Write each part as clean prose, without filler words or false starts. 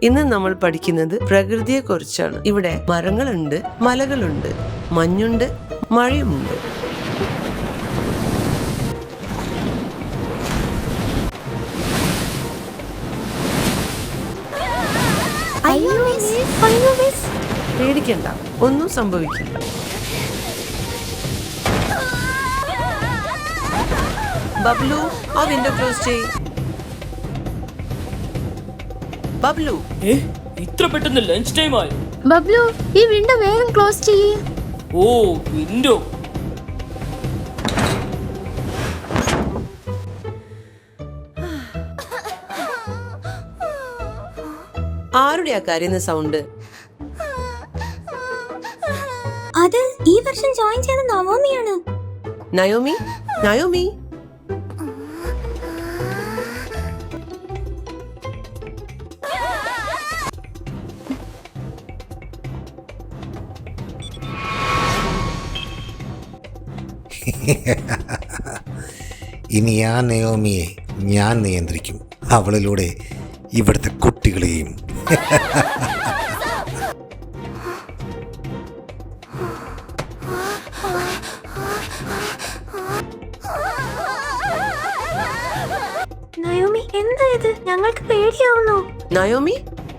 ഇന്ന് നമ്മൾ പഠിക്കുന്നത് പ്രകൃതിയെ കുറിച്ചാണ്. ഇവിടെ മരങ്ങളുണ്ട്, മലകളുണ്ട്, മഞ്ഞുണ്ട്, മഴയുമുണ്ട്. പേടിക്കണ്ട, ഒന്നും സംഭവിക്കില്ല. ബബ്ലു, ആ വിൻഡോ ക്ലോസ് ചെയ്യ്. ബബ്ലു, ഇത്ര പെട്ടെന്ന് ലഞ്ച് ടൈം ആയോ? ബബ്ലു, ഈ വിൻഡോ വേഗം ക്ലോസ് ചെയ്യ്. ഓ, വിൻഡോ. ആരുടെയാ കരയുന്ന സൗണ്ട്? അത് ഈ വർഷം ജോയിൻ ചെയ്ത നവോമിയാണ്. Naomi, Naomi. ഇനി ആ നയോമിയെ ഞാൻ നിയന്ത്രിക്കും. അവളിലൂടെ ഇവിടുത്തെ കുട്ടികളെയും. നയോമി, എന്താ ഇത്? ഞങ്ങൾക്ക് പേടിയാവുന്നു. നയോമി,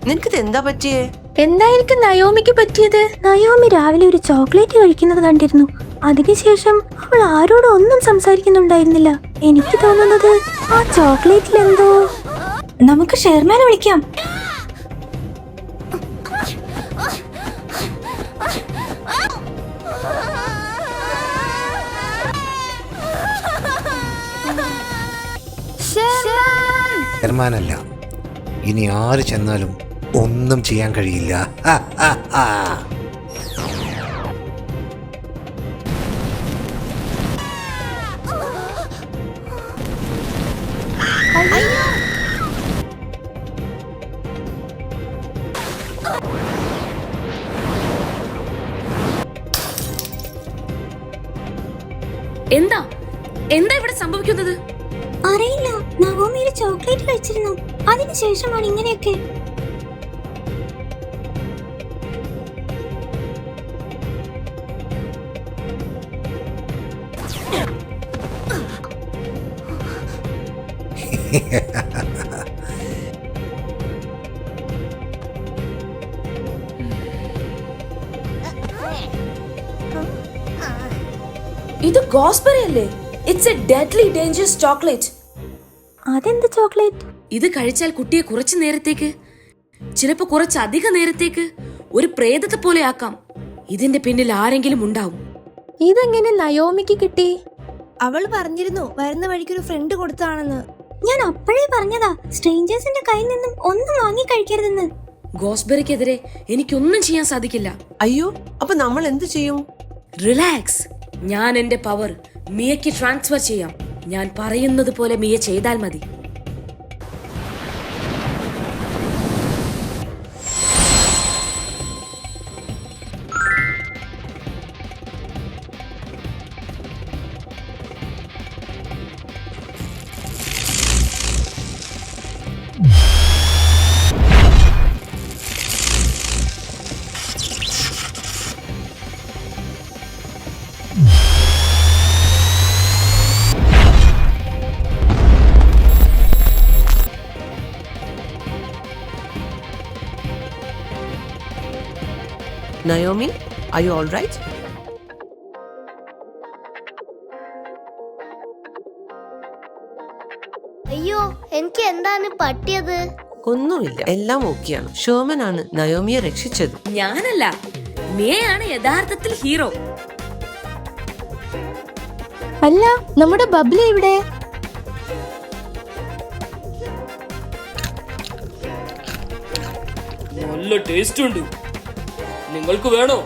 നിനക്കിത് എന്താ പറ്റിയേ? എന്തായിരിക്കും നയോമിക്ക് പറ്റിയത്? നയോമി രാവിലെ ഒരു ചോക്ലേറ്റ് കഴിക്കുന്നത് കണ്ടിരുന്നു. അതിനുശേഷം അവൾ ആരോടും ഒന്നും സംസാരിക്കുന്നുണ്ടായിരുന്നില്ല. എനിക്ക് തോന്നുന്നത് ആ ചോക്ലേറ്റിൽ എന്തോ. നമുക്ക് ഷെയർമാനെ വിളിക്കാം. ഷെയർമാനല്ല, ഇനി ആര് ചെന്നാലും ഒന്നും ചെയ്യാൻ കഴിയില്ല. എന്താ എന്താ ഇവിടെ സംഭവിക്കുന്നത്? അറിയില്ല. നവോമി ഒരു ചോക്ലേറ്റ് കഴിച്ചിരുന്നു. അതിനുശേഷമാണ് ഇങ്ങനെയൊക്കെ. ഇത് ഗോസ്ബെറി അല്ലേ? It's A deadly dangerous chocolate. അതെന്ത് ചോക്ലേറ്റ്? ഇത് കഴിച്ചാൽ കുട്ടിയെ കുറച്ചു നേരത്തേക്ക്, ചിലപ്പോ കുറച്ചധിക നേരത്തേക്ക് ഒരു പ്രേതത്തെ പോലെ ആക്കാം. ഇതിന്റെ പിന്നിൽ ആരെങ്കിലും ഉണ്ടാവും. ഇതെങ്ങനെ നയോമിക്ക് കിട്ടി? അവൾ പറഞ്ഞിരുന്നു വരുന്ന വഴിക്കൊരു ഫ്രണ്ട് കൊടുത്താണെന്ന്. ഞാൻ അപ്പോഴേ പറഞ്ഞതാ, സ്ട്രേഞ്ചേഴ്സിന്റെ കയ്യിൽ നിന്നും ഒന്നും വാങ്ങി കഴിക്കരുതെന്ന്. ഗോസ്ബെറിക്കെതിരെ എനിക്കൊന്നും ചെയ്യാൻ സാധിക്കില്ല. അയ്യോ, അപ്പൊ നമ്മൾ എന്ത് ചെയ്യും? റിലാക്സ്. ഞാൻ എന്റെ പവർ മിയയ്ക്ക് ട്രാൻസ്ഫർ ചെയ്യാം. ഞാൻ പറയുന്നത് പോലെ മിയ ചെയ്താൽ മതി. Naomi, are you all right? അയ്യോ, എനിക്ക് എന്താണ് പറ്റിയത്? ഒന്നുമില്ല, എല്ലാം ഓക്കെയാണ്. ഷോമനാണ് നയോമിയെ രക്ഷിച്ചത്. ഞാനല്ല, മിയയാണ് യഥാർത്ഥത്തിൽ ഹീറോ. അല്ല നമ്മുടെ ബബ്ലി ഇവിടെ? നല്ല ടേസ്റ്റ് ഉണ്ട്. നിങ്ങൾക്ക് വേണോ?